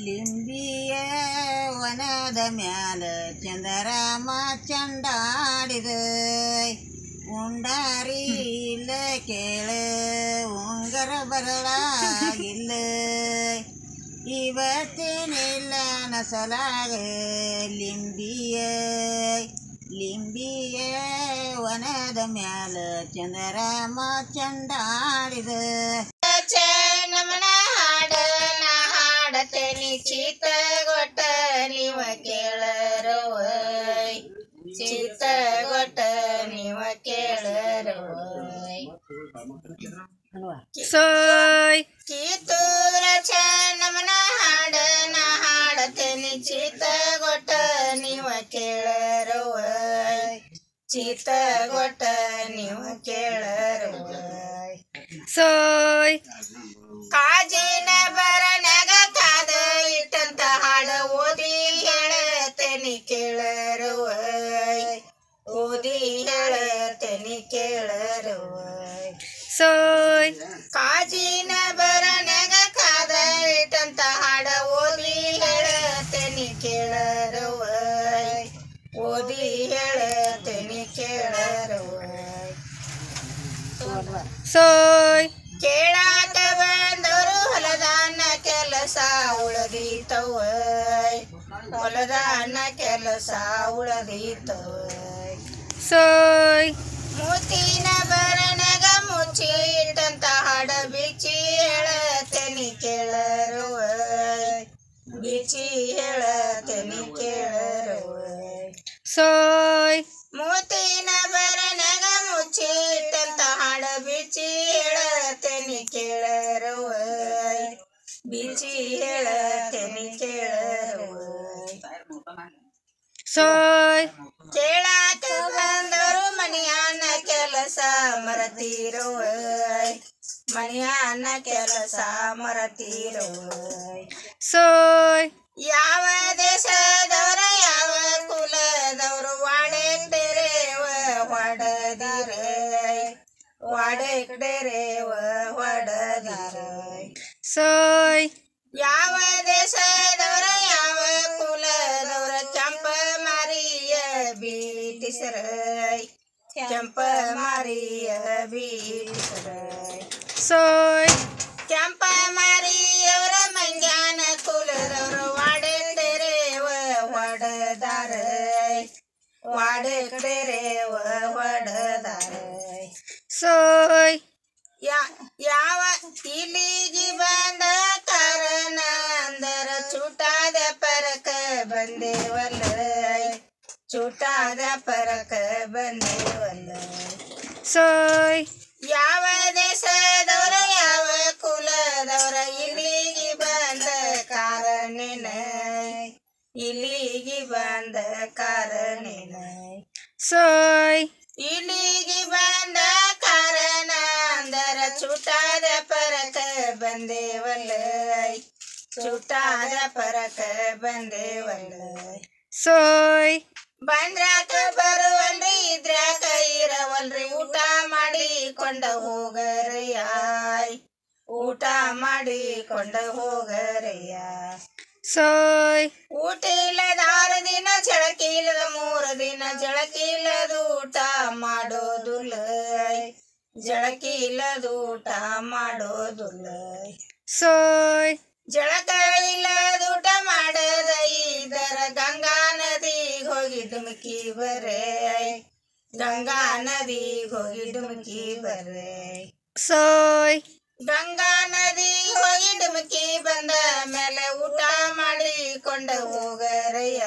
ಲಿಂಬಿಯ ವನದ ಮ್ಯಾಲ ಚಂದರಾಮ ಚಂಡಾಡಿದ ಉಂಡಾರಿ ಇಲ್ಲ ಕೇಳ ಉಂಗರ ಬರಲಾಗಿಲ್ಲ ಇವತ್ತೇನಿಲ್ಲ ನಸಲಾಗ ಲಿಂಬಿಯ ವನದ ಮ್ಯಾಲ ಚಂದರಾಮ ಚಂಡಾಡಿದ ನಮನ ಹಾಡ ನಾ ಹಾಡತೇನಿ ಚೀತ ಗೊಟ್ಟ ನೀವ ಕೇಳರವೈ ಚೀತ ಗೊಟ್ಟ ನೀವ ಕೇಳರವೈ ಸೋಯ್ ಕಿತ್ತೂರ ನಮನ ಹಾಡ ನಾ ಹಾಡತೇನಿ ಚೀತ ಗೊಟ್ಟ ನೀವ ಕೇಳರವೈ ಚೀತ ಗೊಟ್ಟ ನೀವ ಕೇಳರವೈ ಸೋಯ್ ಕಾಜಿನ ಬರನ್ಯಾಗ ಕಾದ ಇಟ್ಟಂತ ಹಾಡ ಓದಿ ಹೇಳತೇನಿ ಕೇಳರವೈ ಓದಿ ಹೇಳತೇನಿ ಕೇಳರವೈ ಸೋಯ್ ಕಾಜಿನ ಬರನ್ಯಾಗ ಕಾದ ಇಟ್ಟಂತ ಹಾಡ ಓದಿ ಹೇಳತೇನಿ ಕೇಳರವೈ ಓದಿ ಹೇಳತೇನಿ ಕೇಳರವೈ ಸೋಯ್ ಕೇಳಾಕ ಬಂದವರು ಹೊಲದಾನ ಕೆಲಸ ಉಳದೀತವೈ ಹೊಲದಾನ ಕೆಲಸ ಉಳದೀತವೈ ಸೋಯ್ ಮುತ್ತಿನ ಬರನಗ ಮುಚ್ಚಿ ಇಟ್ಟಂತ ಹಾಡ ಬಿಚ್ಚಿ ಹೇಳತೇನಿ ಕೇಳರವೈ ಬಿಚ್ಚಿ ಹೇಳತೇನಿ ಕೇಳರವೈ ಸೋಯ್ ಮುತ್ತಿನ ಬರನಗ ಮುಚ್ಚಿ ಇಟ್ಟಂತ ಹಾಡ ಬಿಚ್ಚಿ ಹೇಳತೇನಿ ಕೇಳರವೈ ಬಿಚ್ಚಿ ಹೇಳತೇನಿ ಕೇಳರವೈ ಸೋಯ್ ಕೇಳಾಕ ಬಂದವರು ಮನಿಯಾನ ಕೆಲಸ ಮರತೀರವೈ ಮನಿಯಾನ ಕೆಲಸ ಮರತೀರವೈ ಸೋಯ್ ಯಾವ ದೇಶದವರ ಯಾವ ಕುಲದವರು ವಾಡೆರೇವ ಹೊಡದಿರೈ ವಾಡೆರೇವ ಹೊಡದಿರೈ ಸೋಯ್ ಯಾವ ದೇಶದವರ ಯಾವ ಕುಲದವರ ಚಂಪ ಮಾರಿಯ ಬೀಟಿಸರೈ ಚಂಪ ಮಾರಿಯ ಬೀಟಿಸರೈ ಸೋಯ್ ಚಂಪ ಮಾರಿಯವರ ಮಂಗ್ಯಾನ ಕುಲದವರು ವಾಡೆರೇವ ಹೊಡದಾರೈ ವಾಡೆರೇವ ಹೊಡದಾರೈ ಸೋಯ್ ಯಾವ ಇಲ್ಲಿಗೆ ಬಂದ ಕಾರಣ ಅಂದರ ಚೂಟಾದ ಪರಕ ಬಂದೇವಲ್ಲೈ ಚೂಟಾದ ಪರಕ ಬಂದೇವಲ್ಲೈ ಸೋಯ್ ಯಾವ ದೇಶದವರ ಯಾವ ಕುಲದವರ ಇಲ್ಲಿಗೆ ಬಂದ ಕಾರಣನ ಇಲ್ಲಿಗೆ ಬಂದ ಕಾರಣನ ಸೋಯ್ ಇಲ್ಲಿಗೆ ಬಂದ ಕಾರಣ ಅಂದರ ಚೂಟಾದ ಪರಕ ಬಂದೇವಲ್ಲೈ ಚೂಟಾದ ಪರಕ ಬಂದೇವಲ್ಲೈ ಸೋಯ್ ಬಂದ್ರಾಕ ಬರುವಲ್ರಿ ಇದ್ರಾಕ ಇರವಲ್ರಿ ಊಟ ಮಾಡಿಕೊಂಡ ಹೋಗರಯ್ಯ ಊಟ ಮಾಡಿಕೊಂಡ ಹೋಗರಯ್ಯ ಸೋಯ್ ಊಟ ಇಲ್ಲದ 6 ದಿನ ಜಳಕಿ ಇಲ್ಲದ 3 ದಿನ ಜಳಕಿ ಇಲ್ಲದ ಊಟ ಮಾಡೋದುಲ್ಲೈ ಜಳಕಿ ಇಲ್ಲದ ಊಟ ಮಾಡೋದುಲ್ಲೈ ಸೋಯ್ ಜಳಕ ಇಲ್ಲದ ಊಟ ಮಾಡದ ಇದರ ಗಂಗಾ ನದಿಗೆ ಹೋಗಿ ಡುಮಕಿ ಬರೇ ಗಂಗಾ ನದಿಗೆ ಹೋಗಿ ಡುಮಕಿ ಬರೇ ಸೋಯ್ ಗಂಗಾ ನದಿಗೆ ಹೋಗಿ ಡುಮಕಿ ಬಂದ ಮೇಲೆ ಊಟ ಮಾಡಿಕೊಂಡ ಹೋಗರಯ್ಯ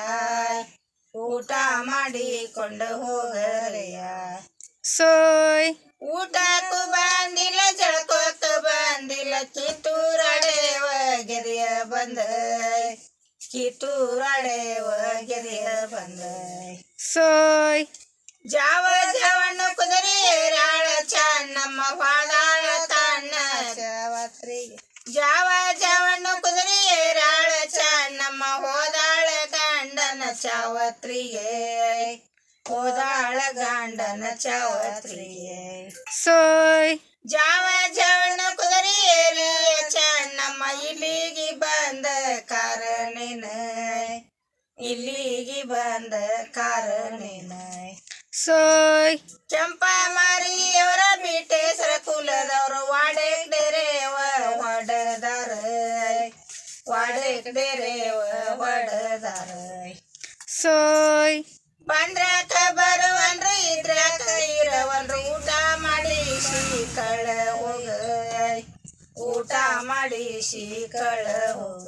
ಊಟ ಮಾಡಿಕೊಂಡ ಹೋಗರಯ್ಯ ಸೋಯ್ ಊಟಕ್ಕೂ ಬಂದಿಲ್ಲ ಜಳಕೋಕ್ಕೂ ಬಂದಿಲ್ಲ ಕಿತ್ತೂರಡೆವ ಗೆರೆಯ ಬಂದ ಕಿತ್ತೂರಡೆವ ಗೆರೆಯ ಬಂದ ಸೋಯ್ ಜಾವ ಜವಣ್ಣು ಕುದುರೆ ಏರಾಳ ಚನ್ನಮ್ಮ ವಾದಾಳ ತನ್ನ ಚಾವತ್ರಿಗೆ ಜಾವ ಜವಣ್ಣು ಕುದುರೆ ಏರಾಳ ಚನ್ನಮ್ಮ ಹೋದಾಳ ಗಂಡನ ಚಾವತ್ರಿಗೆ ಹೋದಾಳ ಗಂಡನ ಚಾವತ್ರಿಗೆ ಸೋಯ್ ಜಾವ ಜವಣ್ಣು ಕುದುರೆ ಏರಿ ಚನ್ನಮ್ಮ ಇಲ್ಲಿಗೆ ಬಂದ ಕಾರ ಇಲ್ಲಿಗೆ ಬಂದ ಕಾರಣೇನ soy, ಚಂಪಾ ಮಾರಿಯವರ ಬಿಟ್ಟೇಸರ ಕುಲದವರು ವಾಡೆಕ್ಡೆರೇವ ಹೊಡೆದಾರ ವಾಡೆಕ್ಡೆರೇವ ಹೊಡೆದಾರ soy, ಬಂದ್ರಾಕ ಬರುವನ್ರು ಇದ್ರಾಕ ಇರವನ್ರು ಊಟ ಮಾಡಿಸಿ ಕಳ ಹೋಗ ಊಟ ಮಾಡಿಸಿ ಕಳ ಹೋಗ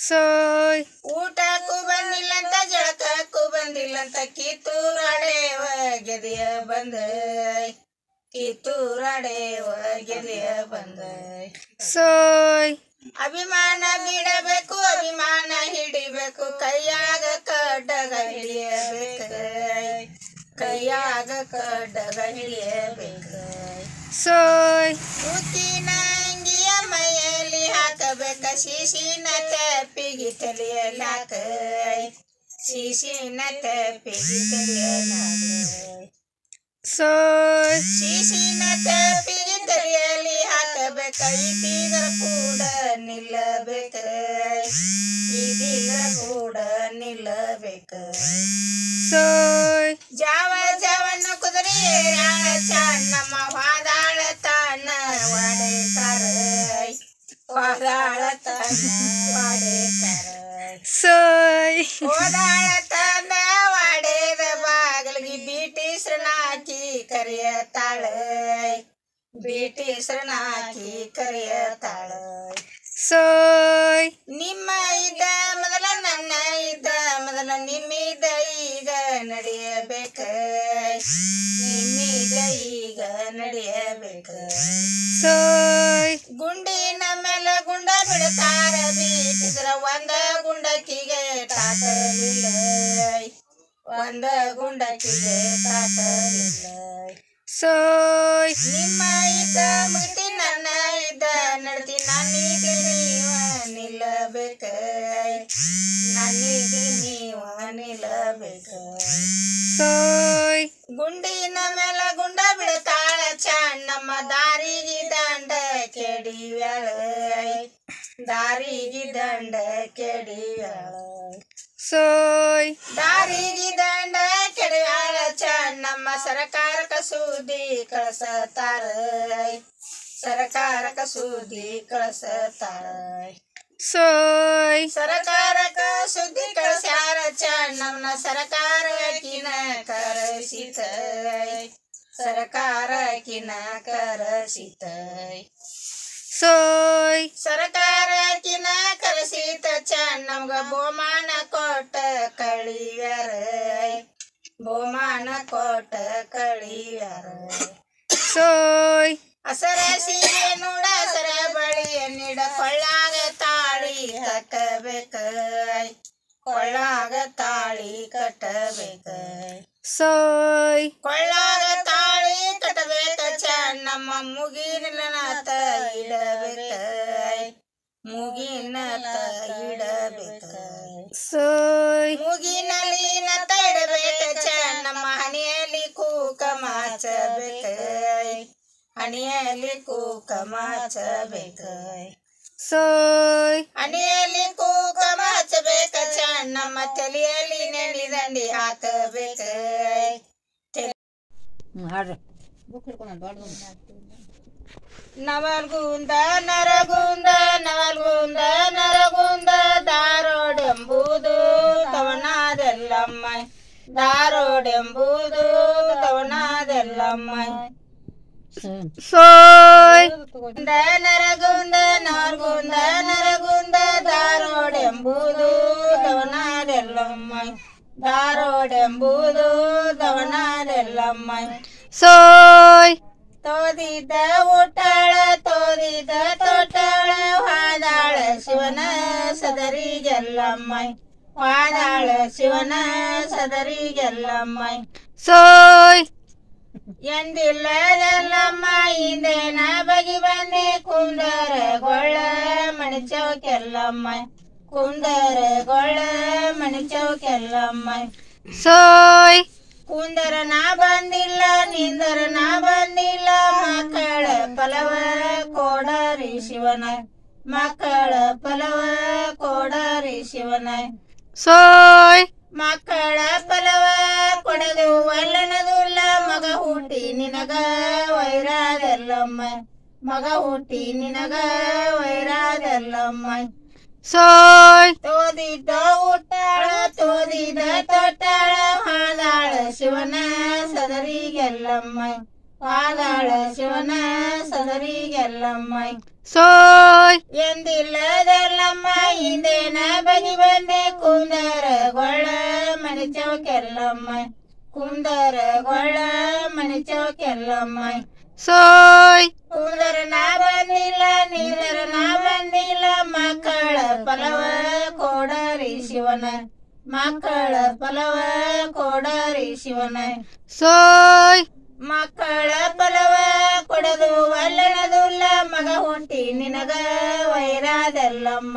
soy, ಊಟಕ್ಕೂ ಬಂದಿಲ್ಲಂತ ಜಳಕಕ್ಕೂ ಬಂದಿಲ್ಲಂತ ಕಿತ್ತೂರಾಡೇವ ಗೆದೆಯ ಬಂದ ಕಿತ್ತೂರಾಡೇವ ಗೆದೆಯ ಬಂದ soy, ಅಭಿಮಾನ ಬಿಡಬೇಕು ಅಭಿಮಾನ ಹಿಡಿಬೇಕು ಕೈಯಾಗ ಕಡ್ಡಗ ಹಿಡಿಯಬೇಕ ಕೈಯಾಗ ಕಡ್ಡಗ ಹಿಡಿಯಬೇಕ soy, ಉತ್ತಿನ ಅಂಗಿಯ ಮೈಯಲ್ಲಿ ಹಾಕಬೇಕ ಶಿಶಿನ ತೆಪ್ಪಿಗೆ ತಲೆಯಲ್ಲಿ ಹಾಕ ಶಿಶಿನ ತೆಪ್ಪಿಗೆ ತಲೆಯಲ್ಲಿ ಹಾಕ soy, ಶಿಶಿನ ತೆಪ್ಪಿಗೆ ತಲೆಯಲ್ಲಿ ಹಾಕಬೇಕ ಇದೀಗರ ಕೂಡ ನಿಲ್ಲಬೇಕ ಇದೀಗರ ಕೂಡ ನಿಲ್ಲಬೇಕ soy, ಜಾವ ಜಾವಣ್ಣ ಕುದುರೆ ರಾಳ ಚನ್ನಮ್ಮ ವಾದಾಳ ತಾನ ವಾಡೆಕಾರ ವಾದಾಳ ತಾನ ವಾಡೆಕಾರ soy, ಹೋದಾಳ ತಾನ ವಾಡೆದ ಬಾಗಿಲಿಗೆ ಬೀಟಿಸ್ರನಾಕಿ ಕರೆಯತಾಳ ಬೀಟಿಸ್ರನಾಕಿ ಕರೆಯತಾಳ soy, ನಿಮ್ಮ ಇದ್ದ ಮೊದಲ ನನ್ನ ಇದ್ದ ಮೊದಲ ನಿಮ್ಮಿದ ಈಗ ನಡೆಯಬೇಕ ನಿಮ್ಮಿದ ಈಗ ನಡೆಯಬೇಕ soy, ಗುಂಡಿನ ಮೇಲೆ ಗುಂಡ ಬಿಡ್ತಾರ ಬೀಟಿದ್ರ ಒಂದ ಗುಂಡಕ್ಕಿಗೆ ತಾಟಲಿಲ್ಲ ಒಂದ ಗುಂಡಕ್ಕಿಗೆ ತಾಟಲಿಲ್ಲ soy, ನಿಮ್ಮ ಇದ್ದ ಮುಗಿತಿ ನನ್ನ ಇದ್ದ ನಡ್ತಿ ನನ್ನಿಗೆ ನೀವ ನಿಲ್ಲಬೇಕ ನನ್ನಿಗೆ ನೀವ ನಿಲ್ಲಬೇಕ soy, ಗುಂಡಿನ ಮೇಲೆ ಗುಂಡ ಬಿಡ್ತಾಳ ಚಣ್ಣಮ್ಮ ದಾರಿಗೆ ದಂಡ ಕೆಡಿವ್ಯಾಳ ದಾರಿಗೆ ದಂಡ ಕೆಡಿವ್ಯಾಳ soy, ದಾರಿಗೆ ದಂಡ ಕೆಡಿವ್ಯಾಳ ಚಣ್ಣಮ್ಮ ಸರಕಾರಕ ಸುದ್ದಿ ಕಳಸತಾರ ಸರಕಾರಕ ಸುದ್ದಿ ಕಳಸತಾರ soy, ಸರಕಾರಕ ಸುದ್ದಿ ಕಳಸ್ಯಾರ ಚಣ್ಣಮ್ಮನ ಸರಕಾರಕಿನ ಕರಸಿತ ಸರಕಾರಕಿನ ಕರಸಿತ soy, ಸರಕಾರಕಿನ ಕರಸಿತ ಚಣ್ಣಮ್ಗ ಬಹುಮಾನ ಕೊಟ್ಟ ಕಳಿವ್ಯಾರ ಬಹುಮಾನ ಕೊಟ್ಟ ಕಳಿವ್ಯಾರ soy, ಹಸರ ಸೀರೆ ನೋಡ ಹಸರ ಬಳಿಯ ನೀಡ ಕೊಳ್ಳಾಗ ತಾಳಿ ಕಟ್ಟಬೇಕ ಕೊಳ್ಳಾಗ ತಾಳಿ ಕಟ್ಟಬೇಕ soy, ಕೊಳ್ಳಾಗ ತಾಳಿ ಕಟ್ಟಬೇಕ ಚಣ್ಣಮ್ಮ ಮುಗಿನತ ಇಡಬೇಕ ಮುಗಿನತ ಇಡಬೇಕ soy, ಮುಗಿನಲ್ಲಿ ನತ ಇಡಬೇಕ ಚಣ್ಣಮ್ಮ ಹಣಿಯಲ್ಲಿ ಕುಂಕುಮ ಹಚ್ಚಬೇಕ ಹಣಿಯಲ್ಲಿ ಕುಂಕುಮ ಹಚ್ಚಬೇಕ soy, ಹಣಿಯಲ್ಲಿ ಕುಂಕುಮ ಹಚ್ಚಬೇಕ ಚಣ್ಣಮ್ಮ ತಲೆಯಲ್ಲಿ ನೆನೆ ದಂಡಿ ಹಾಕಬೇಕ ನವಲ್ಗುಂದ ನರಗುಂದ ನವಲ್ಗುಂದ ನರಗುಂದ ದಾರೋಡೆಂಬುದು ದವಣದೆಲ್ಲಮ್ಮ ದಾರೋಡೆಂಬುದು ದವಣದೆಲ್ಲಮ್ಮ soy, ನರಗುಂದ ನವಲ್ಗುಂದ ನರಗುಂದ ದಾರೋಡೆಂಬುದು ದವಣದೆಲ್ಲಮ್ಮ ದಾರೋಡೆಂಬುದು ದವಣದೆಲ್ಲಮ್ಮ soy, ತೋದಿದ ಊಟಾಳ ತೋದಿದ ತೋಟಾಳ ವಾದಾಳ ಶಿವನ ಸದರಿಗೆಲ್ಲಮ್ಮ ವಾದಾಳ ಶಿವನ ಸದರಿಗೆಲ್ಲಮ್ಮ soy, ಎಂದಿಲ್ಲದೆಲ್ಲಮ್ಮ ಹಿಂದೇನ ಬಗಿ ಬಂದೆ ಕುಂದರ ಗೊಳ್ಳ ಮಣಿ ಚೌಕೆಲ್ಲಮ್ಮ ಕುಂದರ ಗೊಳ್ಳ ಮಣಿ ಚೌಕೆಲ್ಲಮ್ಮ soy, ಕುಂದರ ನಾ ಬಂದಿಲ್ಲ ನಿಂದರ ನಾ ಬಂದಿಲ್ಲ ಮಕ್ಕಳ ಫಲವ ಕೋಡರಿ ಶಿವನ ಮಕ್ಕಳ ಫಲವ ಕೋಡರಿ ಶಿವನ ಸೋಯ್ ಮಕ್ಕಳ ಫಲವ ಕೊಡದು ಒಲ್ಲನದುಲ್ಲ ಮಗ ಹುಟ್ಟಿ ನಿನಗ ವೈರಾದಲ್ಲಮ್ಮ ಮಗ ಹುಟ್ಟಿ ನಿನಗ ವೈರಾದಲ್ಲಮ್ಮ ಸೋಯ್ ತೋದಿದ್ದ ಊಟಾಳ ತೋದಿದ ತೊಟ್ಟಾಳ ಹಾದಾಳ ಶಿವನ ಸದರಿಗೆಲ್ಲಮ್ಮ ಹಾದಾಳ ಶಿವನ ಸದರಿಗೆಲ್ಲಮ್ಮ ಸೋಯ್ ಎಂದಿಲ್ಲದಲ್ಲಮ್ಮ ಹಿಂದೇನ ಬಗಿ ಬಂದೆ ಕುಂದರಗೊಳ್ಳ ಮನೆ ಚೌಕೆಲ್ಲಮ್ಮ ಕುಂದರಗೊಳ್ಳ ಮನೆ ಚೌಕೆಲ್ಲಮ್ಮ ಸೋಯ್ ಕುಂದರನ ಬಂದಿಲ್ಲ ನೀರನ ಬಂದಿಲ್ಲ ಮಕ್ಕಳ ಫಲವ ಕೊಡರಿ ಶಿವನ ಮಕ್ಕಳ ಫಲವ ಕೊಡರಿ ಶಿವನ ಸೋಯ್ ಮಕ್ಕಳ ಫಲವ ಕೊಡದು ಒಲ್ಲನದುಲ್ಲ ಮಗ ಹುಟ್ಟಿ ನಿನಗ ವೈರಾದಲ್ಲಮ್ಮ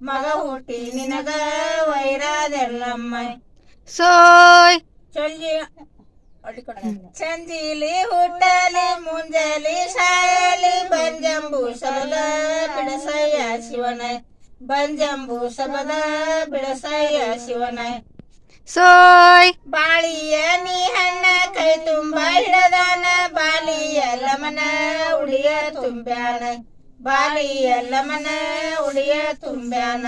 ಮಗ ಹುಟ್ಟಿ ನಿನಗ ವೈರಾದಲ್ಲಮ್ಮ ಸೋಯ್ ಸಂಜೀಲಿ ಹುಟ್ಟಲಿ ಮುಂಜಾಲಿ ಸಾಯಲಿ ಬಂಜಂಬು ಸಬದ ಬಿಡಸಯ್ಯ ಶಿವನ ಬಂಜಂಬು ಸಬದ ಬಿಡಸಯ್ಯ ಶಿವನ ಸೋಯ್ ಬಾಳಿಯ ನೀ ಹಣ್ಣ ಕೈ ತುಂಬ ಹಿಡದಾನ ಬಾಲಿಯ ಲಮನ ಉಡಿಯ ತುಂಬ್ಯಾನ ಬಾಲಿಯ ಲಮನ ಉಡಿಯ ತುಂಬ್ಯಾನ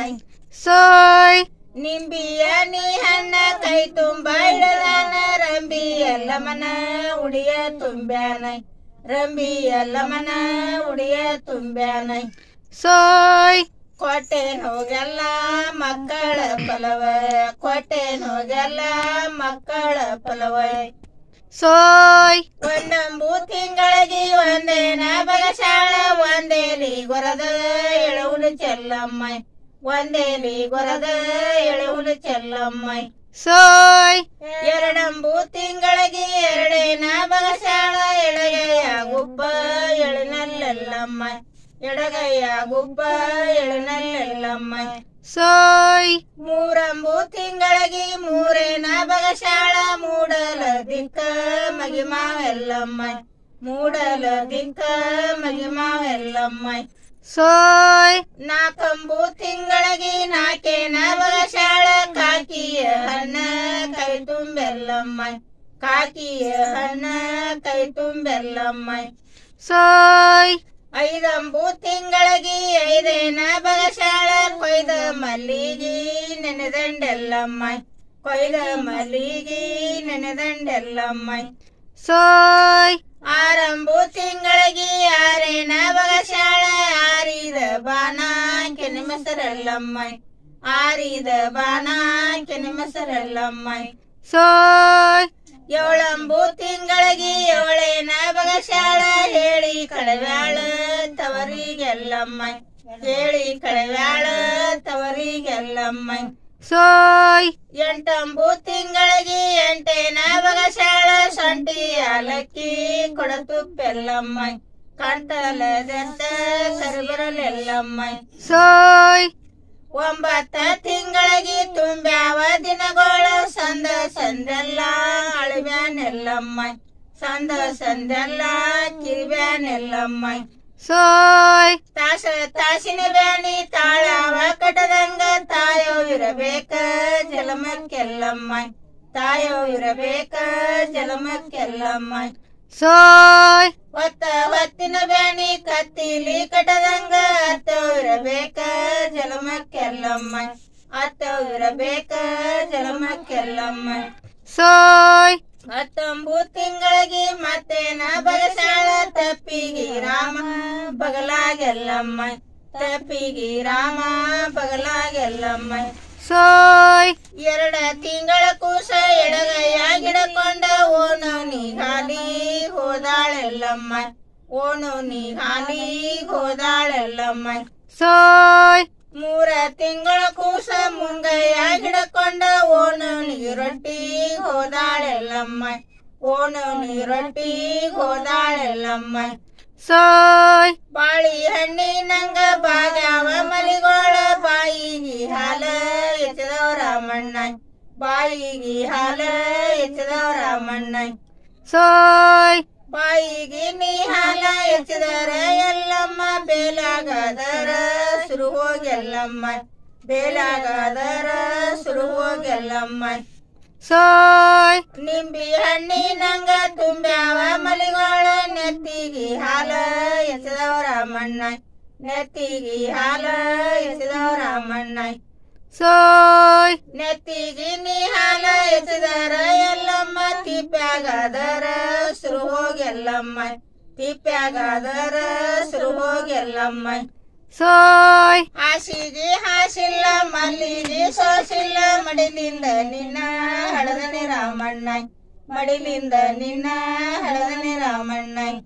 ಸೋಯ್ ನಿಂಬಿಯ ನೀ ಹಣ್ಣ ಕೈ ತುಂಬ ಹಿಡದಾನ ರಂಬಿಯ ಲಮನ ಉಡಿಯ ತುಂಬ್ಯಾನ ರಂಬಿಯ ಲಮನ ಉಡಿಯ ತುಂಬ್ಯಾನ ಸೋಯ್ ಕೊಟ್ಟೆನ್ ಹೋಗಲ್ಲ ಮಕ್ಕಳ ಫಲವ ಕೊಟ್ಟೆನ್ ಹೋಗಲ್ಲ ಮಕ್ಕಳ ಫಲವ ಸೋಯ್ ಒಂದಂಬು ತಿಂಗಳಿಗೆ ಒಂದೇನ ಬಗಸಾಳ ಒಂದೇಲಿ ಗೊರದ ಎಳವುಲು ಚೆಲ್ಲಮ್ಮ ಒಂದೇಲಿ ಗೊರದ ಎಳವುಲು ಚೆಲ್ಲಮ್ಮ ಸೋಯ್ ಎರಡಂಬು ತಿಂಗಳಿಗೆ ಎರಡೇನ ಬಗಸಾಳ ಎಡಗೈಯ ಗುಬ್ಬ ಎಳನಲ್ಲೆಲ್ಲಮ್ಮ ಎಡಗೈಯ ಗುಬ್ಬ ಎಳನಲ್ಲೆಲ್ಲಮ್ಮ ಸೋಯ್ ಮೂರಂಬು ತಿಂಗಳಿಗೆ ಮೂರೇನ ಬಗಸಾಳ ಮೂಡಲ ದಿಕ್ಕ ಮಗಿಮಾವೆಲ್ಲಮ್ಮ ಮೂಡಲ ದಿಕ್ಕ ಮಗಿಮಾವೆಲ್ಲಮ್ಮ ಸೋಯ್ ನಾಕಂಬು ತಿಂಗಳಿಗೆ ನಾಕೇನ ಬಗಸಾಳ ಕಾಕಿಯ ಹಣ್ಣ ಕೈ ತುಂಬೆಲ್ಲಮ್ಮ ಕಾಕಿಯ ಹಣ್ಣ ಕೈ ತುಂಬೆಲ್ಲಮ್ಮ ಸೋಯ್ ಐದಂಬು ತಿಂಗಳಿಗೆ ಐದೇನ ಬಗಸಾಳ ಕೊಯ್ದ ಮಲ್ಲಿಗಿ ನೆನೆದಂಡೆಲ್ಲಮ್ಮ ಕೊಯ್ದ ಮಲ್ಲಿಗಿ ನೆನೆದಂಡೆಲ್ಲಮ್ಮ ಸೋಯ್ ಆರಂಬು ತಿಂಗಳಿಗೆ ಆರೇನ ಬಗಸಾಳ ಆರಿದ ಬಾಣ ಕೆನೆಮಸರಲ್ಲಮ್ಮ ಆರಿದ ಬಾಣ ಕೆನೆಮಸರಲ್ಲಮ್ಮ ಸೋಯ್ ಏಳಂಬು ತಿಂಗಳಿಗೆ ಏಳೇನ ಬಗಸಾಳ ಹೇಳಿ ಕಳವ್ಯಾಳ ತವರಿಗೆಲ್ಲಮ್ಮ ಹೇಳಿ ಕಳವ್ಯಾಳ ತವರಿಗೆಲ್ಲಮ್ಮ ಸೋಯ್ ಎಂಟಂಬು ತಿಂಗಳಿಗೆ ಎಂಟೇನ ಬಗಸಾಳ ಸೊಂಟಿ ಯಾಲಕ್ಕಿ ಕೊಡತುಪ್ಪೆಲ್ಲಮ್ಮ ಕಂಟಲದಂತ ಕರಿಬರಲೆಲ್ಲಮ್ಮ ಸೋಯ್ ಒಂಬತ್ತ ತಿಂಗಳಿಗೆ ತುಂಬ್ಯಾವ ದಿನಗಳು ಸಂದ ಸಂದೆಲ್ಲ ಅಳಿವ್ಯಾನೆಲ್ಲಮ್ಮ ಸಂದ ಸಂದೆಲ್ಲ ಕಿರಿವ್ಯಾನೆಲ್ಲಮ್ಮ ಸೋಯ್ ತಾಸಿನ ಬ್ಯಾನಿ ತಾಳವ ಕಟದಂಗ ತಾಯೋ ಇರಬೇಕ ಜಲಮಕ್ಕೆಲ್ಲಮ್ಮ ತಾಯೋ ಇರಬೇಕ ಜಲಮಕ್ಕೆಲ್ಲಮ್ಮ ಸೋಯ್ ಹೊತ್ತಿನ ಬ್ಯಾನಿ ಕತ್ತಿಲಿ ಕಟದಂಗ ಅತ್ತೋ ಇರಬೇಕ ಜಲಮಕ್ಕೆಲ್ಲಮ್ಮ ಅತ್ತೋ ಇರಬೇಕ ಜಲಮಕ್ಕೆಲ್ಲಮ್ಮ ಸೋಯ್ ಹತ್ತೊಂಬು ತಿಂಗಳಿಗೆ ಮತ್ತೇನ ಬಗಸಾಳ ತಪ್ಪಿಗಿ ರಾಮ ಬಗಲಾಗೆಲ್ಲಮ್ಮ ತಪ್ಪಿಗಿ ರಾಮ ಬಗಲಾಗೆಲ್ಲಮ್ಮ ಸೋಯ್ ಎರಡ ತಿಂಗಳ ಕೂಸ ಎಡಗೈಯ ಗಿಡಕೊಂಡ ಓನು ನೀಗಾಲಿ ಹೋದಾಳೆಲ್ಲಮ್ಮ ಓನು ನೀಗಾಲಿ ಹೋದಾಳೆಲ್ಲಮ್ಮ ಸೋಯ್ ಮೂರ ತಿಂಗಳ ಕೂಸ ಮುಂಗೈಯ ಗಿಡಕೊಂಡ ಓನು ನೀರೊಟ್ಟಿ ಹೋದಾಳೆಲ್ಲಮ್ಮ ಓನು ನೀರೊಟ್ಟಿ ಹೋದಾಳೆಲ್ಲಮ್ಮ ಸೋಯ್ ಬಾಳಿ ಹಣ್ಣಿನಂಗ ಬಾಗ್ಯಾವ ಮಲಿಗೋಳ ಬಾಯಿಗಿ ಹಾಲ ಎಚ್ಚದವರ ಮಣ್ಣ ಬಾಯಿಗಿ ಹಾಲ ಎಚ್ಚದವರ ಮಣ್ಣ ಸೋಯ್ ಬಾಯಿಗೆ ನೀ ಹಾಲ ಎಚ್ಚದರ ಎಲ್ಲಮ್ಮ ಬೇಲಾಗದರ ಸುರು ಹೋಗೆಲ್ಲಮ್ಮ ಬೇಲಾಗದರ ಸುರು ಸುರು ಹೋಗೆಲ್ಲಮ್ಮ soy, ನಿಂಬಿ ಹಣ್ಣಿನಂಗ ತುಂಬ್ಯಾವ ಮಲಿಗಳ ನೆತ್ತಿಗಿ ಹಾಲ ಎಸೆದವರ ಮಣ್ಣಾಯ್ ನೆತ್ತಿಗಿ ಹಾಲ ಎಸೆದವರ ಮಣ್ಣಾಯ್ soy, ನೆತ್ತಿಗಿ ನೀ ಹಾಲ ಎಸೆದರ ಎಲ್ಲಮ್ಮ ತಿಪ್ಪ್ಯಾಗದರ ಸುರು ಹೋಗೆಲ್ಲಮ್ಮ ತಿಪ್ಪ್ಯಾಗದರ ಸುರು ಹೋಗೆಲ್ಲಮ್ಮ soy, ಹಾಸಿಗೆ ಹಾಸಿಲ್ಲ ಮಲ್ಲಿಗೆ ಸೋಸಿಲ್ಲ ಮಡಿಲಿಂದ ನಿನ್ನ ಹಳದನೆ ರಾಮಣ್ಣಾಯ್ ಮಡಿಲಿಂದ ನಿನ್ನ ಹಳದನೆ ರಾಮಣ್ಣಾಯ್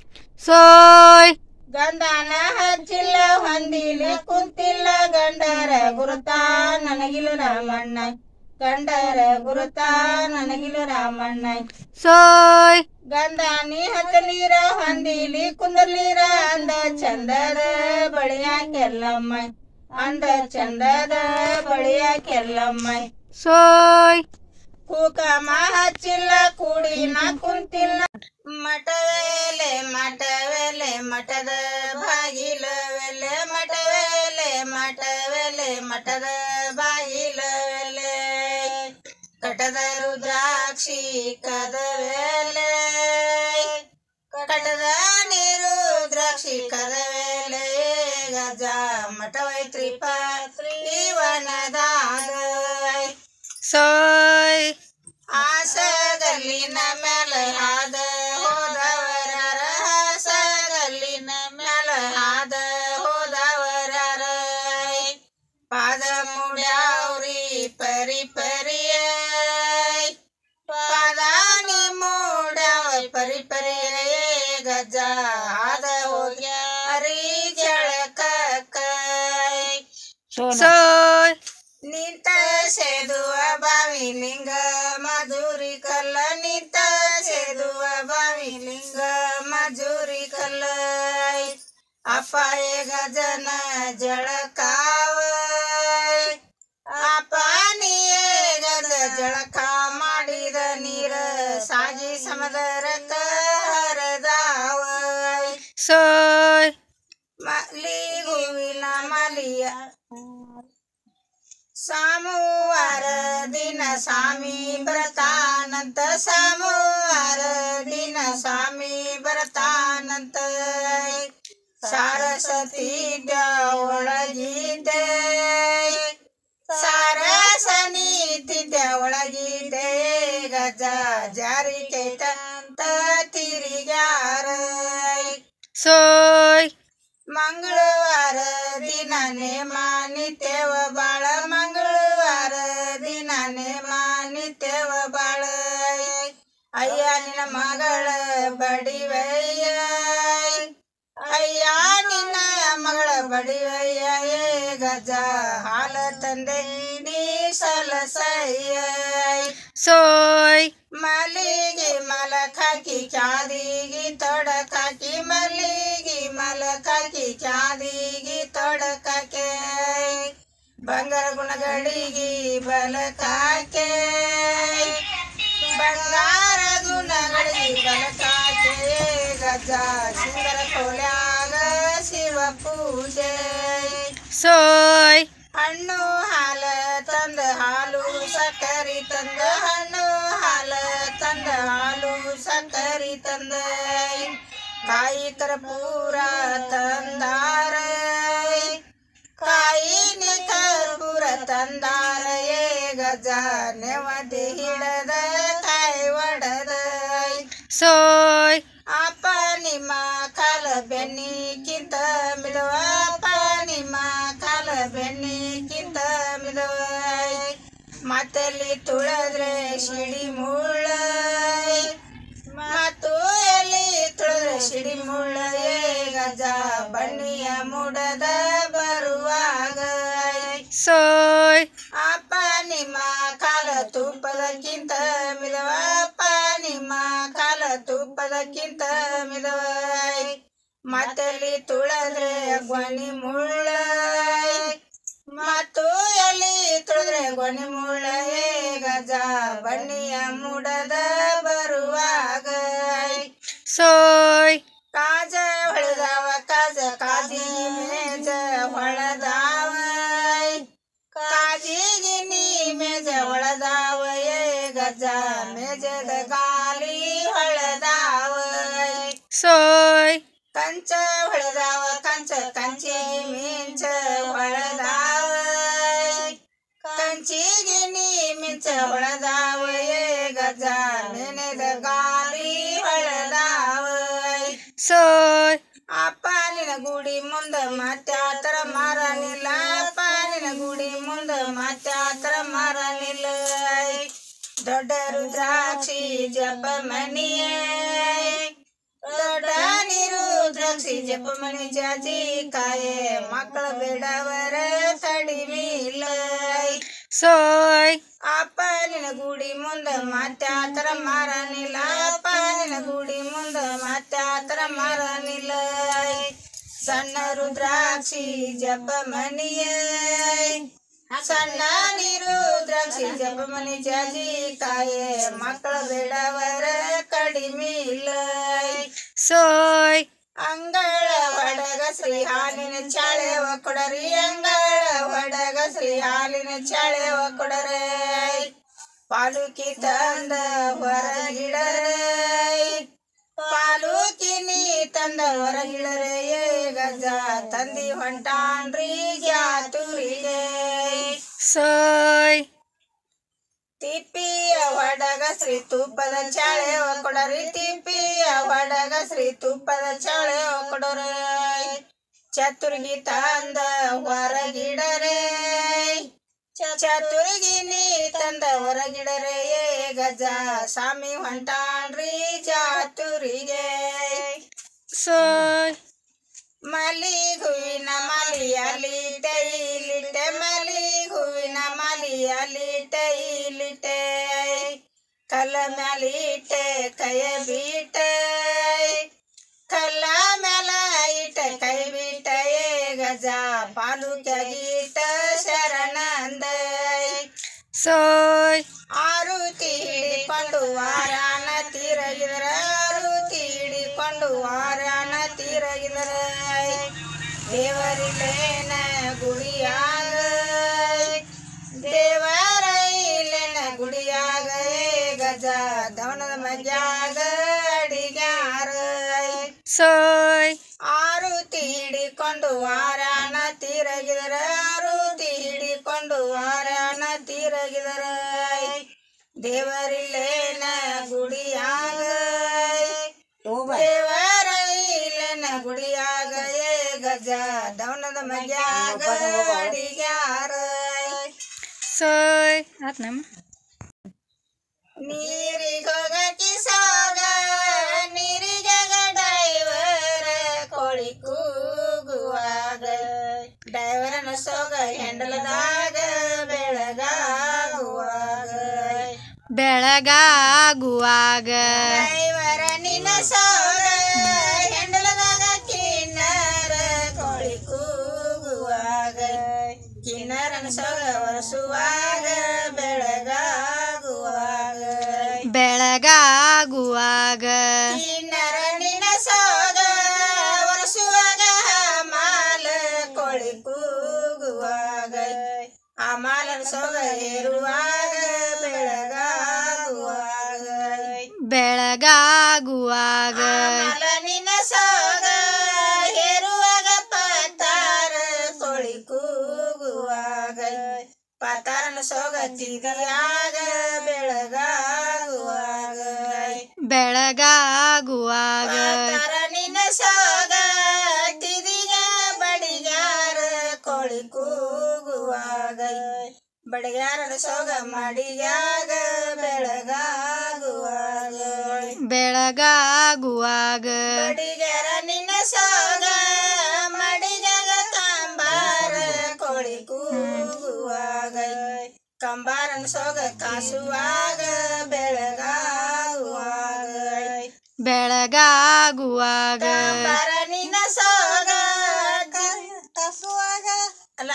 soy, ಗಂಧನ ಹಚ್ಚಿಲ್ಲ ಹೊಂದಿಲಿ ಕುಂತಿಲ್ಲ ಗಂಡರ ಗುರುತ ನನಗಿಲು ರಾಮಣ್ಣಾಯ್ ಗಂಡರ ಗುರುತ ನನಗಿಲು ರಾಮಣ್ಣಾಯ್ soy, ಗಂಧಾನಿ ಹಚ್ಚಲೀರ ಹೊಂದಿಲಿ ಕುಂದರ್ಲೀರ ಅಂದ ಚಂದದ ಬಳಿಯಾಕೆಲ್ಲಮ್ಮ ಅಂದ ಚಂದದ ಬಳಿಯಾಕೆಲ್ಲಮ್ಮ soy, ಕುಕಮ ಹಚ್ಚಿಲ್ಲ ಕೂಡಿನ ಕುಂತಿಲ್ಲ ಮಠವೇಲೆ ಮಠವೇಲೆ ಮಠದ ಬಾಗಿಲವೆಲೆ ಮಠವೇಲೆ ಮಠವೇಲೆ ಮಠದ ಬಾಗಿಲವೆಲೆ ಕಟದ ರುದ್ರಾಕ್ಷಿ ಕದವೇಲೆ ಕಟದ ನೀರು ದ್ರಾಕ್ಷಿ ಕದವೇಲೆ ಗಜ ಮಠವೈತ್ರಿಪ ಶ್ರೀವನದಾಗ soy, ಆಸಗಲ್ಲಿನ ಮೇಲೆ ಹಾದ ಹೋದವರ ಹಾಸಗಲ್ಲಿನ ಮೇಲೆ ಹಾದ ಹೋದವರ ಪಾದ ಮುಡ್ಯಾವ್ರಿ ಪರಿ ಪರಿಯ ಪಾದಾನಿ ಮೂಡವ ಪರಿ ಪರಿಯ ಗಜ ಹಾದ ಹೋಗ್ಯಾರಿ ಜಳಕ soy, ನಿಂತ ಸೇದುವ ಬಾವಿ ಲಿಂಗ ಮಧುರಿ ಕಲ್ಲ ನಿಂತ ಸೇದುವ ಬಾವಿ ಲಿಂಗ ಮಧುರಿ ಕಲ್ಲ ಅಪಾಯ ಗಜನ ಜಳಕಾವ ಅಪಾನಿಯೇ ಗಜ ಜಳಕ ಮಾಡಿದ ನೀರ ಸಾಗಿ ಸಮುದ್ರಕ್ಕ ಹರಿದಾವ soy, ಮಲಿ ಹೂವಿನ ಮಲಿಯ ಸಾಮುವಾರ ದಿನ ಸ್ವಾಮಿ ಬರ್ತಾನಂತ ಸಾಮುವಾರ ದಿನ ಸ್ವಾಮಿ ಬರ್ತಾನಂತ ಸರಸ್ವತಿ ಒಳಗಿದ್ದೆ ಸರಸನೀತಿದ್ದ ಒಳಗಿದ್ದೆ ಗಜ ಜಾರಿಗೆ ತಂತ ತಿರುಗ್ಯಾರ soy, ಮಂಗಳವಾರ ದಿನನೇ ಮಾನಿತೇವ ಬಾಳ ಮಂಗಳವಾರ ದಿನನೇ ಮಾನಿತೇವ ಬಾಳ ಅಯ್ಯ ನಿನ್ನ ಮಗಳ ಬಡಿವಯ್ಯ ಅಯ್ಯ ನಿನ್ನ ಮಗಳ ಬಡಿವಯ್ಯ ಏ ಗಜ ಹಾಲ ತಂದೆ ನೀ ಸಲಸಯ್ಯ soy, ಮಲ್ಲಿಗೆ ಮಲಕಾಕಿ ಚಾದಿಗಿ ತೊಡಕಾಕಿ ಮಲ್ಲಿಗೆ ಮಲಕಾಕಿ ಚಾದಿಗಿ ತೊಡಕಾಕೆ ಬಂಗಾರ ಗುಣಗಳಿಗೆ ಬಲಕಾಕೆ ಬಂಗಾರ ಗುಣಗಳಿಗೆ ಬಲಕಾಕೆ ಗಜ ಸುಂದರ ಕೋಲ್ಯಾಗ ಶಿವ ಪೂಜೆ soy, ಹಣ್ಣು ಹಾಲ ತಂದ ಹಾಲು ಸಕ್ಕರೆ ತಂದ ಹಣ್ಣು ಹಾಲ ತಂದ ಹಾಲು ಸಕ್ಕರೆ ತಂದ ಕಾಯಿ ಕರ್ಪೂರ ತಂದಾರ ಕಾಯಿನಿ ಕರ್ಪೂರ ತಂದಾರ ಏ ಗಜ ನೆವದಿ ಹಿಡದ ಕಾಯಿ ಒಡದ soy, ಅಪ್ಪ ನಿಮ್ಮ ಕಾಲ ಬೆನ್ನಿಕ್ಕಿಂತ ಮಿದವ ಅಪ್ಪ ನಿಮ್ಮ ಕಾಲ ಬೆನ್ನಿಕ್ಕಿಂತ ಮಿದವ ಮತ್ತಲ್ಲಿ ತುಳದ್ರೆ ಸಿಡಿ ಮುಳ್ಳ ಮತ್ತು ಎಲ್ಲಿ ತುಳದ್ರೆ ಸಿಡಿ ಮುಳ್ಳ ಏ ಗಜ ಬಣ್ಣಿಯ ಮುಡದ ಬರುವಾಗ soy, ಅಪ್ಪ ನಿಮ್ಮ ಕಾಲ ತುಪ್ಪದಕ್ಕಿಂತ ಮಿದವ ಅಪ್ಪ ನಿಮ್ಮ ಕಾಲ ತುಪ್ಪದಕ್ಕಿಂತ ಮಿದವ ಮತ್ತಲ್ಲಿ ತುಳದ್ರೆ ಗೊನಿ ಮುಳ್ಳ ಮತ್ತು ಎಲ್ಲಿ ತುಳಿದ್ರೆ ಗೊನಿ ಮುಳ್ಳ ಏ ಗಜ ಬಣ್ಣಿಯ ಮುಡದ ಬರುವಾಗ soy, ಕಾಜ ಹೊಳೆದಾವ ಕಾಜ ಕಾಜಿ ಮೇಜ ಹೊಳೆದಾವ ಕಾಜಿಗೆ ನೀ ಮೇಜ ಗಜ ಮೇಜದ ಗಾಲಿ ಹೊಳೆದಾವ soy, ಕಂಚ ಹೊಳೆದಾವ ಕಂಚ ಕಂಚಿ ಮಿಂಚ ಹೊಳೆದಾವ ಕಂಚಿಗೆ ನೀ ಮಿಂಚ ಹೊಳೆದಾವ ಗಜ ನೆನೆದ ಗಾಲಿ ಹೊಳೆದಾವ soy, ಅಪ್ಪ ನಿನ ಗುಡಿ ಮುಂದ ಮತ್ಯಾತರ ಮಾರನಿಲ್ಲ ಅಪ್ಪ ನಿನ ಗುಡಿ ಮುಂದ ಮತ್ಯಾತರ ಮಾರನಿಲ್ಲ ದೊಡ್ಡ ರುದ್ರಾಕ್ಷಿ ಜಪ ಮಣಿಯ ದೊಡ್ಡ ನೀರು ದ್ರಾಕ್ಷಿ ಜಪ ಮಣಿ ಜಾಜಿ ಕಾಯೆ ಮಕ್ಕಳ ಬೇಡವರ ಕಡಿಮಿಲ್ಲ soy, ಅಪ್ಪ ನಿನ ಗುಡಿ ಮುಂದ ಮತ್ಯಾತರ ಮಾರನಿಲ್ಲ ಅಪ್ಪ ನಿನ ಗುಡಿ ಮುಂದ ಮತ್ಯಾತರ ಮಾರನಿಲ್ಲ ಸಣ್ಣ ರುದ್ರಾಕ್ಷಿ ಜಪ ಮಣಿಯ ಸಣ್ಣ ನೀರು ದ್ರಾಕ್ಷಿ ಜಪ ಮಣಿ ಜಾಜಿ ಕಾಯೆ ಮಕ್ಕಳ ಬೇಡವರ ಕಡಿಮೆ ಇಲ್ಲ soy, ಅಂಗಳ ಒಡಗ ಶ್ರೀ ಹಾಲಿನ ಚಾಳೆವ ಕೊಡರಿ ಅಂಗಳ ಒಡಗ ಶ್ರೀ ಹಾಲಿನ ಚಾಳೆವ ಕೊಡರೆ ಪಾಲುಕಿ ತಂದ ಹೊರಗಿಡರೆ ಪಾಲುಕಿ ನೀ ತಂದ ಹೊರಗಿಡರೆ ಗಜ ತಂದಿ ಹೊಂಟಾನ್ರಿ ಜಾತುರಿಗೆ soy, ತಿಪ್ಪಿಯ ಒಡಗ ಶ್ರೀ ತುಪ್ಪದ ಚಾಳೆವ ಕೊಡರಿ ತಿಪ್ಪಿಯ ಒಡಗ ಶ್ರೀ ತುಪ್ಪದ ಚಾಳೆವ ಕೊಡರೆ ಚತುರ್ಗಿ ತಂದ ಹೊರಗಿಡರೆ ಚತುರ್ಗಿ ನೀ ತಂದ ಹೊರಗಿಡರೆ ಗಜ ಸ್ವಾಮಿ ಹೊಂಟಾನ್ರಿ ಜಾತುರಿಗೆ soy, ಮಲಿ ಹೂವಿನ ಮಲಿಯಲಿಟ್ಟೆ ಇಲ್ಲಿಟ್ಟೆ ಮಲಿ ಹೂವಿನ ಮಲಿಯಲಿಟ್ಟೆ ಇಲ್ಲಿಟ್ಟೆ ಕಲ್ಲ ಮ್ಯಾಲಿಟ್ಟೆ ಕೈಯ ಬಿಟ್ಟೆ ಕಲ್ಲ ಮ್ಯಾಲ ಇಟ್ಟೆ ಕೈ ಬಿಟ್ಟೆ ಗಜ ಪಾಲುಕ್ಯಾಗಿಟ್ಟ ಶರಣಂದ soy, ಆರುತಿ ಹಿಡಿಕೊಂಡು ವಾರಾನ ತೀರಗಿದರ ಆರುತಿ ಹಿಡಿಕೊಂಡು ವಾರಾನ ತೀರಗಿದರ ದೇವರಿಲೇನ ಗುಡಿಯಾಗ ದೇವರ ಇಲ್ಲೇನ ಗುಡಿಯಾಗ ಗಜ ದವನದ ಮಗ್ಯಾಗ ಅಡಿಗ್ಯಾರ soy, ಆರುತಿ ಹಿಡಿಕೊಂಡು ವಾರಾನ ತೀರಗಿದರ ಆರುತಿ ಹಿಡಿಕೊಂಡು ವಾರಾನ ತೀರಗಿದರ ದೇವರಿಲ್ಲೇನ ಗುಡಿಯಾಗ ದೇವರ ಇಲ್ಲೇನ ಗುಡಿಯಾಗ ಗಜ ದವನದ ಮಗ್ಯಾಗ ಅಡಿಗ್ಯಾರ soy, atnam, ನೀರಿಗೆ ಹೋಗಕಿ ಸಾಗ ನೀರಿಗೆ ಡೈವರ ಕೋಳಿ ಕೂಗುವಾಗ ಡೈವರನ ಸೋಗ ಹೆಂಡಲದಾಗ ಬೆಳಗಾಗುವಾಗ ಬೆಳಗಾಗುವಾಗ ಡೈವರ ನಿನ್ನ ಸೋಗ ಹೆಂಡಲದಾಗ ಕಿನ್ನರ ಕೋಳಿ ಕೂಗುವಾಗ ಕಿನ್ನರನ ಸೋಗ ಒರೆಸುವಾಗ ಬೆಳಗಾಗುವಾಗ ಬೆಳಗಾಗುವಾಗ ಕಿನ್ನರ ನಿನ್ನ ಸೋಗ ಒರೆಸುವಾಗ ಮಾಲ ಕೋಳಿ ಕೂಗುವಾಗ ಆ ಮಾಲನ ಸೋಗ ಏರುವಾಗ ಬೆಳಗಾಗುವಾಗ ಬೆಳಗಾಗುವಾಗ ಮಾಲ ನಿನ್ನ ಸೋಗ ಏರುವಾಗ ಪತಾರ ಕೋಳಿ ಕೂಗುವಾಗ ಪತಾರನ ಸೋಗ ತಿದಿಯಾಗ ಬೆಳಗಾಗುವಾಗ ಬೆಳಗಾಗುವಾಗ ಪತಾರ ನಿನ್ನ ಸೋಗ ತಿದಿಗ ಬಡಿಗಾರ ಕೋಳಿ ಕೂಗುವಾಗ ಬಡಿಗಾರನ ಸೋಗ ಮಡಿಯಾಗ ಬೆಳಗಾಗುವಾಗ ಬೆಳಗಾಗುವಾಗ ಬಡಿಗಾರ ನಿನ್ನ ಸೋಗ ಮಡಿಗಾಗ ಕಂಬಾರ ಕೋಳಿ ಕೂಗುವಾಗ ಕಂಬಾರನ ಸೋಗ ಕಾಸುವಾಗ ಬೆಳಗಾಗುವಾಗ ಬೆಳಗಾಗುವಾಗ ಕಂಬಾರ ನಿನ್ನ ಸೋಗ ಕಸುವಾಗ ಅಲ್ಲ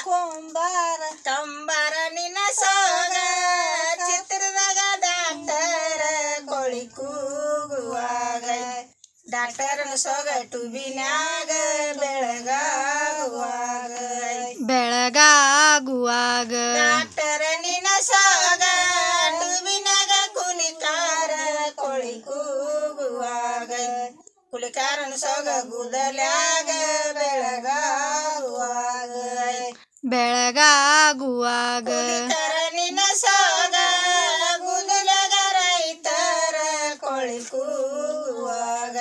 ಕಂಬಾರ ನಿನ್ನ ಸೋಗ ಚಿತ್ರದಾಗ ಡಾಕ್ಟರ ಕೋಳಿ ಕೂಗುವಾಗ ಡಾಕ್ಟರನ ಸೋಗ ಟುಬಿನ್ಯಾಗ ಬೆಳಗಾಗುವಾಗ ಬೆಳಗಾಗುವಾಗ ಡಾಕ್ಟರ ನಿನ್ನ ಸೋಗ ಟುಬಿನಾಗ ಕುಲಿಕಾರನ ಸೊಗ ಗುದಲ್ಯಾಗ ಬೆಳಗಾಗುವಾಗ ಬೆಳಗಾಗುವಾಗ ಕುಲಿಕರ ನಿನ್ನ ಸೊಗ ಗುದಲ್ಯಾಗ ರೈತರ ಕೊಳಿ ಕೂಗುವಾಗ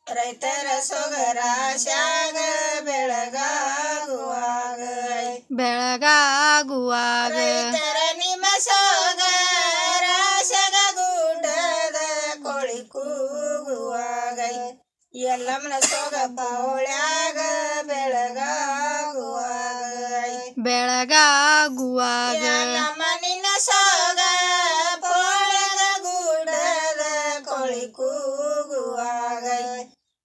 ರೈತರ ಸೊಗ ರಾಶಾಗ ಬೆಳಗಾಗುವಾಗ ಬೆಳಗಾಗುವಾಗ ರೈತರ ನಿಮ್ಮ ಸೊಗ ರಾಶಾಗ ಗುಡ್ಡದ ಕೊಳಿ ಕೂಗುವಾಗ ಎಲ್ಲಮ್ಮನ ಸೊಗ ಪೌಳ್ಯಾಗ ಬೆಳಗಾಗುವಾಗ ಬೆಳಗಾಗುವಾಗ ಎಲ್ಲಮ್ಮ ನಿನ್ನ ಸೊಗ ಪೌಳ್ಯಾಗ ಗುಡ್ಡದ ಕೊಳಿ ಕೂಗುವಾಗ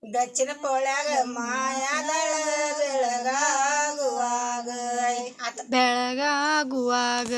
ಗಚ್ಚಿನ ಪೊಳ್ಯಾಗ ಮಾಯಾದಳ ಬೆಳಗಾಗುವಾಗ ಬೆಳಗಾಗುವಾಗ